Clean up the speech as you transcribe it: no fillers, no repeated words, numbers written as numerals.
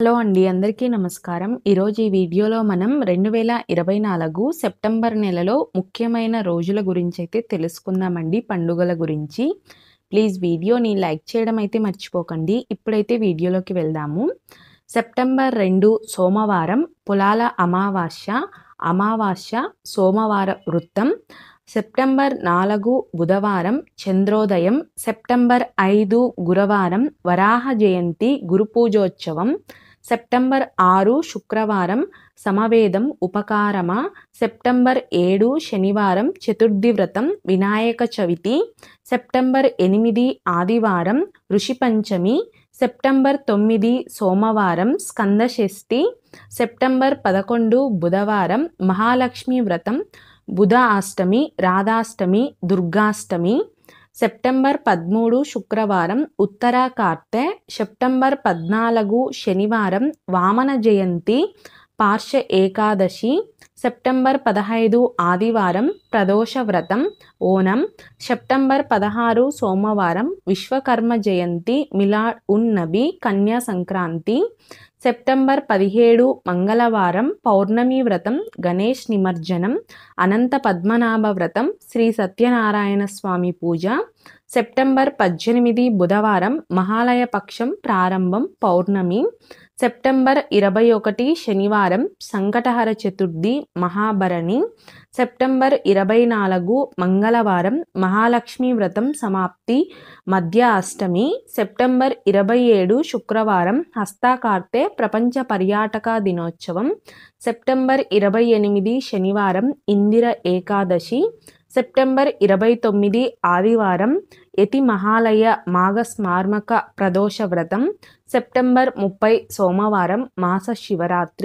Hello అండి. అందరికీ నమస్కారం. ఈరోజు ఈ వీడియోలో మనం 2024 సెప్టెంబర్ నెలలో ముఖ్యమైన రోజుల గురించైతే తెలుసుకుందామండి. పండుగల గురించి. ప్లీజ్ వీడియోని లైక్ చేయడం అయితే మర్చిపోకండి. ఇప్పుడైతే వీడియోలోకి వెళ్దాము. సెప్టెంబర్ 2 సోమవారం పొలాల అమావాస్య, అమావాస్య సోమవార వృత్తం. సెప్టెంబర్ 4 బుధవారం చంద్రోదయం. సెప్టెంబర్ 5 గురువారం వరాహ జయంతి గురుపూజోత్సవం. సెప్టెంబర్ 6 శుక్రవారం సమవేదం ఉపకారమ. సెప్టెంబర్ 7 శనివారం చతుర్థి వ్రతం వినాయక చవితి. సెప్టెంబర్ 8 ఆదివారం ఋషి పంచమి. సెప్టెంబర్ 9 సోమవారం స్కందషష్ఠి. సెప్టెంబర్ 11 బుధవారం మహాలక్ష్మి వ్రతం, బుధ అష్టమి, రాధాష్టమి, దుర్గాష్టమి. సెప్టెంబర్ 13 శుక్రవారం ఉత్తర కార్తె. సెప్టెంబర్ 14 శనివారం వామన జయంతి పార్ష ఏకాదశి. సెప్టెంబర్ 15 ఆదివారం ప్రదోష వ్రతం ఓనం. సెప్టెంబర్ 16 సోమవారం విశ్వకర్మ జయంతి మిలాడ్ ఉన్ నబీ కన్యా సంక్రాంతి. సెప్టెంబర్ 17 మంగళవారం పౌర్ణమి వ్రతం గణేష్ నిమజ్జనం, అనంత పద్మనాభ వ్రతం, శ్రీ సత్యనారాయణ స్వామి పూజ. సెప్టెంబర్ 18 బుధవారం మహాలయ పక్షం ప్రారంభం పౌర్ణమి. సెప్టెంబర్ 21 శనివారం సంకటహర చతుర్థి మహాభరణి. సెప్టెంబర్ 24 మంగళవారం మహాలక్ష్మి వ్రతం సమాప్తి మధ్య అష్టమి. సెప్టెంబర్ 27 శుక్రవారం హస్తాకార్తె ప్రపంచ పర్యాటక దినోత్సవం. సెప్టెంబర్ 28 శనివారం ఇందిర ఏకాదశి. సెప్టెంబర్ 29 ఆదివారం యతి మహాలయ మాఘ స్మార్మక ప్రదోష వ్రతం. సెప్టెంబర్ 30 సోమవారం మాస శివరాత్రి.